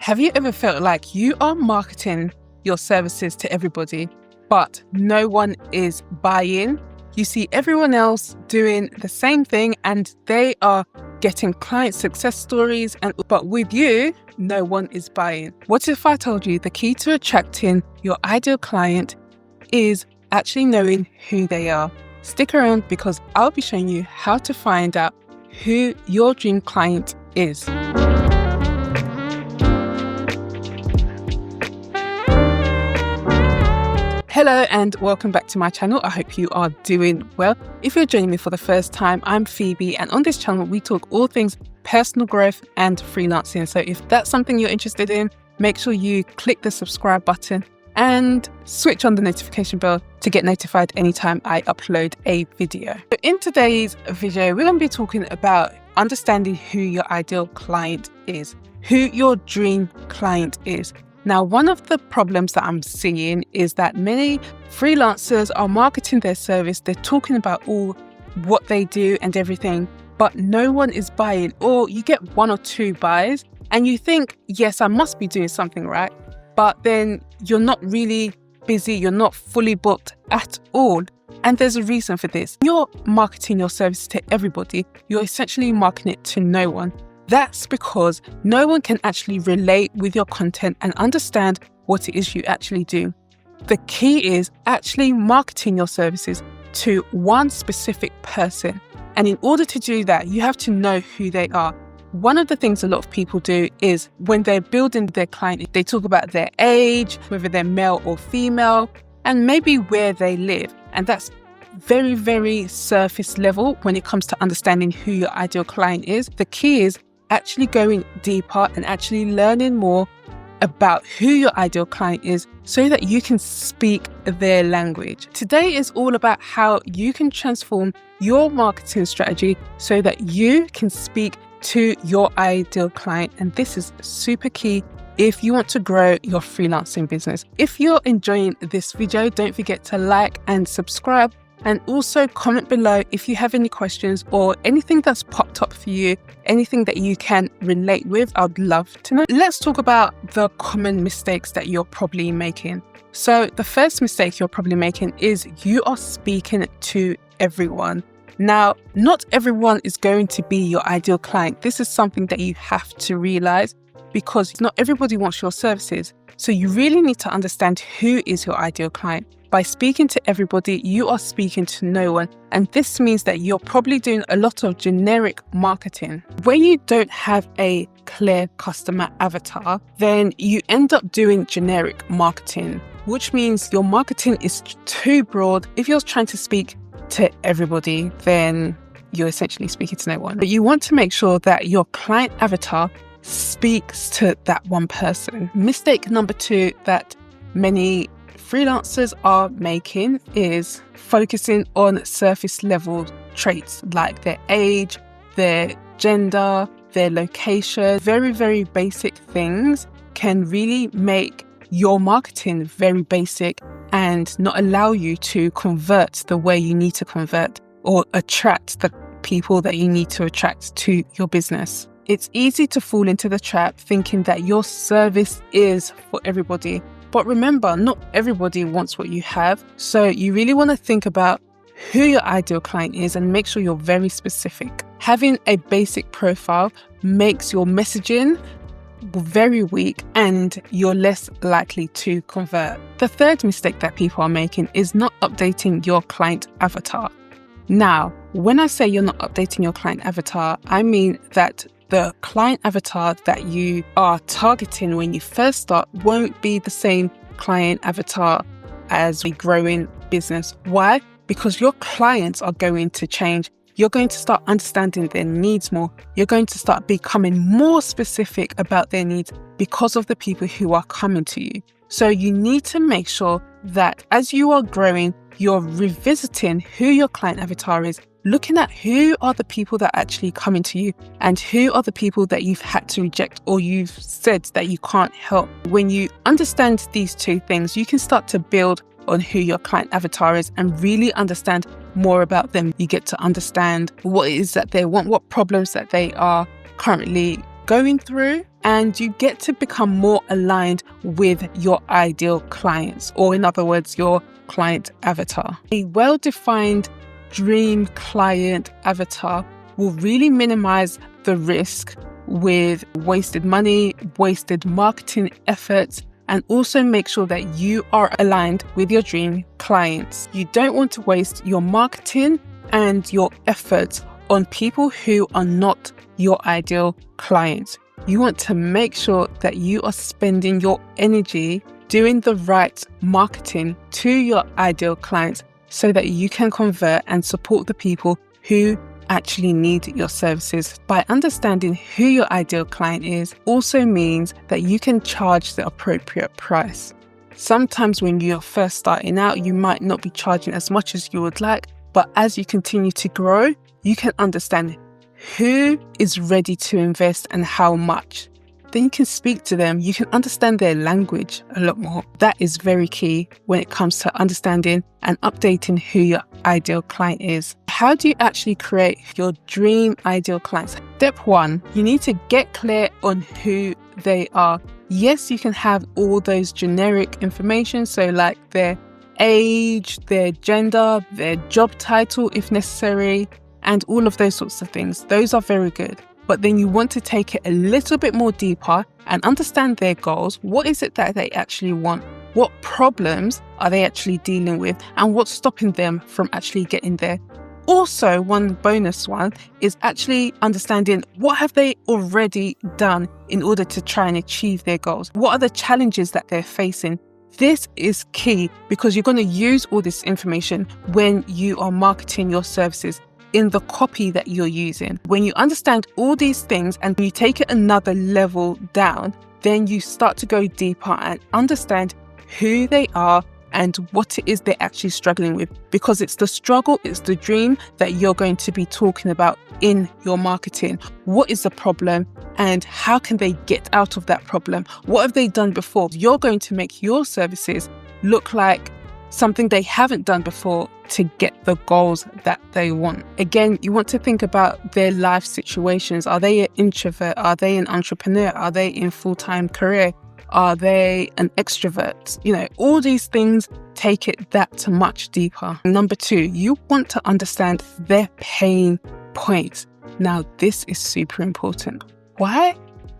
Have you ever felt like you are marketing your services to everybody, but no one is buying? You see everyone else doing the same thing and they are getting client success stories, but with you, no one is buying. What if I told you the key to attracting your ideal client is actually knowing who they are? Stick around because I'll be showing you how to find out who your dream client is. Hello and welcome back to my channel. I hope you are doing well. If you're joining me for the first time, I'm Phoebe, and on this channel we talk all things personal growth and freelancing. So if that's something you're interested in, make sure you click the subscribe button and switch on the notification bell to get notified anytime I upload a video. So in today's video, we're going to be talking about understanding who your ideal client is, who your dream client is. Now, one of the problems that I'm seeing is that many freelancers are marketing their service. They're talking about all what they do and everything, but no one is buying, or you get one or two buys and you think, yes, I must be doing something right. But then you're not really busy. You're not fully booked at all. And there's a reason for this. You're marketing your service to everybody. You're essentially marketing it to no one. That's because no one can actually relate with your content and understand what it is you actually do. The key is actually marketing your services to one specific person. And in order to do that, you have to know who they are. One of the things a lot of people do is when they're building their client, they talk about their age, whether they're male or female, and maybe where they live. And that's very, very surface level when it comes to understanding who your ideal client is. The key is actually going deeper and actually learning more about who your ideal client is so that you can speak their language. Today is all about how you can transform your marketing strategy so that you can speak to your ideal client. And this is super key if you want to grow your freelancing business. If you're enjoying this video, don't forget to like and subscribe. And also comment below if you have any questions or anything that's popped up for you, anything that you can relate with. I'd love to know. Let's talk about the common mistakes that you're probably making. So the first mistake you're probably making is you are speaking to everyone. Now, not everyone is going to be your ideal client. This is something that you have to realize because not everybody wants your services. So you really need to understand who is your ideal client. By speaking to everybody, you are speaking to no one. And this means that you're probably doing a lot of generic marketing. When you don't have a clear customer avatar, then you end up doing generic marketing, which means your marketing is too broad. If you're trying to speak to everybody, then you're essentially speaking to no one. But you want to make sure that your client avatar speaks to that one person. Mistake number two that many freelancers are making is focusing on surface level traits like their age, their gender, their location. Very, very basic things can really make your marketing very basic and not allow you to convert the way you need to convert or attract the people that you need to attract to your business. It's easy to fall into the trap thinking that your service is for everybody. But remember, not everybody wants what you have. So you really want to think about who your ideal client is and make sure you're very specific. Having a basic profile makes your messaging very weak and you're less likely to convert. The third mistake that people are making is not updating your client avatar. Now, when I say you're not updating your client avatar, I mean that the client avatar that you are targeting when you first start won't be the same client avatar as a growing business. Why? Because your clients are going to change. You're going to start understanding their needs more. You're going to start becoming more specific about their needs because of the people who are coming to you. So you need to make sure that as you are growing, you're revisiting who your client avatar is, looking at who are the people that are actually coming to you and who are the people that you've had to reject or you've said that you can't help. When you understand these two things, you can start to build on who your client avatar is and really understand more about them. You get to understand what it is that they want, what problems that they are currently going through, and you get to become more aligned with your ideal clients, or in other words, your client avatar. A well-defined dream client avatar will really minimize the risk with wasted money, wasted marketing efforts, and also make sure that you are aligned with your dream clients. You don't want to waste your marketing and your efforts on people who are not your ideal clients. You want to make sure that you are spending your energy doing the right marketing to your ideal clients so that you can convert and support the people who actually need your services. By understanding who your ideal client is also means that you can charge the appropriate price. Sometimes when you're first starting out, you might not be charging as much as you would like, but as you continue to grow, you can understand who is ready to invest and how much. Then you can speak to them, you can understand their language a lot more. That is very key when it comes to understanding and updating who your ideal client is. How do you actually create your dream ideal clients? Step 1, you need to get clear on who they are. Yes, you can have all those generic information, so like their age, their gender, their job title if necessary, and all of those sorts of things. Those are very good. But then you want to take it a little bit more deeper and understand their goals. What is it that they actually want? What problems are they actually dealing with? And what's stopping them from actually getting there? Also, one bonus one is actually understanding what have they already done in order to try and achieve their goals? What are the challenges that they're facing? This is key because you're going to use all this information when you are marketing your services in the copy that you're using. When you understand all these things and you take it another level down, then you start to go deeper and understand who they are and what it is they're actually struggling with, because it's the struggle, it's the dream that you're going to be talking about in your marketing. What is the problem and how can they get out of that problem? What have they done before? You're going to make your services look like something they haven't done before to get the goals that they want. Again, you want to think about their life situations. Are they an introvert? Are they an entrepreneur? Are they in full-time career? Are they an extrovert? All these things take it that much deeper. Number 2, you want to understand their pain points. Now, this is super important. Why?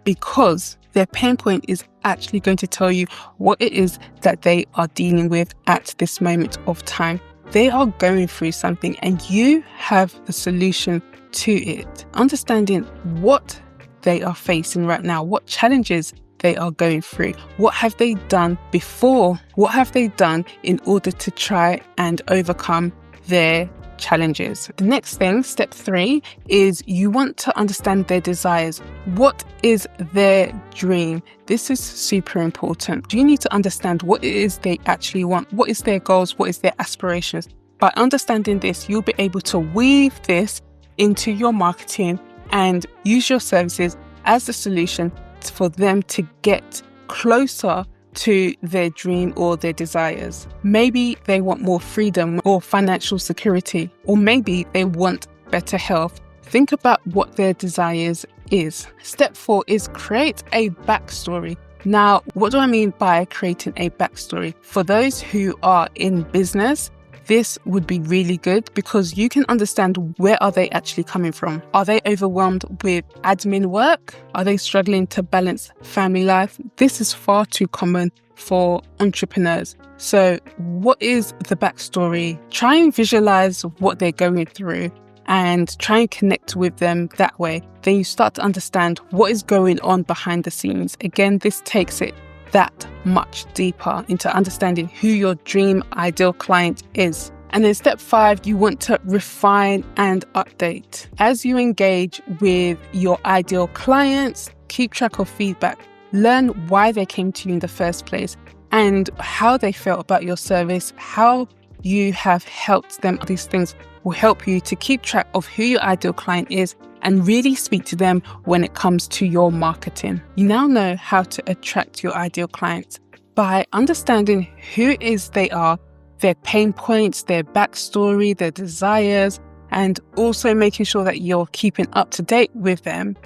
Because their pain point is actually going to tell you what it is that they are dealing with at this moment of time. They are going through something and you have the solution to it. Understanding what they are facing right now, what challenges they are going through, what have they done before, what have they done in order to try and overcome their challenges. The next thing, step 3, is you want to understand their desires. What is their dream? This is super important. You need to understand what it is they actually want. What is their goals? What is their aspirations? By understanding this, you'll be able to weave this into your marketing and use your services as the solution for them to get closer to their dream or their desires. Maybe they want more freedom or financial security, or maybe they want better health. Think about what their desires is. Step 4 is create a backstory. Now, what do I mean by creating a backstory? For those who are in business, this would be really good because you can understand where are they actually coming from. Are they overwhelmed with admin work? Are they struggling to balance family life? This is far too common for entrepreneurs. So what is the backstory? Try and visualize what they're going through and try and connect with them that way. Then you start to understand what is going on behind the scenes. Again, this takes it that much deeper into understanding who your dream ideal client is. And then step 5, you want to refine and update. As you engage with your ideal clients, keep track of feedback, learn why they came to you in the first place and how they felt about your service, how you have helped them. These things will help you to keep track of who your ideal client is and really speak to them when it comes to your marketing. You now know how to attract your ideal clients by understanding who it is they are, their pain points, their backstory, their desires, and also making sure that you're keeping up to date with them.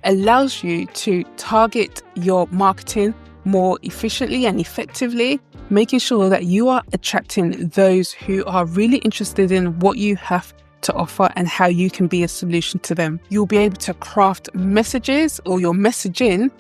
allows you to target your marketing more efficiently and effectively, making sure that you are attracting those who are really interested in what you have to offer and how you can be a solution to them. You'll be able to craft messages, or your messaging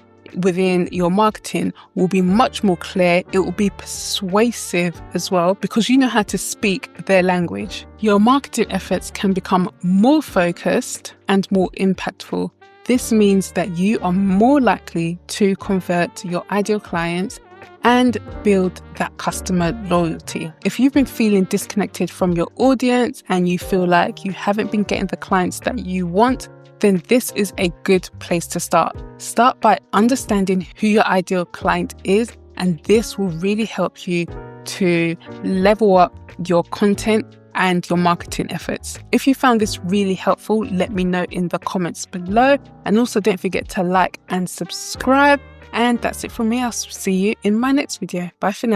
within your marketing will be much more clear. It will be persuasive as well, because you know how to speak their language. Your marketing efforts can become more focused and more impactful. This means that you are more likely to convert your ideal clients and build that customer loyalty. If you've been feeling disconnected from your audience and you feel like you haven't been getting the clients that you want, then this is a good place to start. Start by understanding who your ideal client is, and this will really help you to level up your content and your marketing efforts. If you found this really helpful, let me know in the comments below. And also don't forget to like and subscribe. And that's it from me. I'll see you in my next video. Bye for now.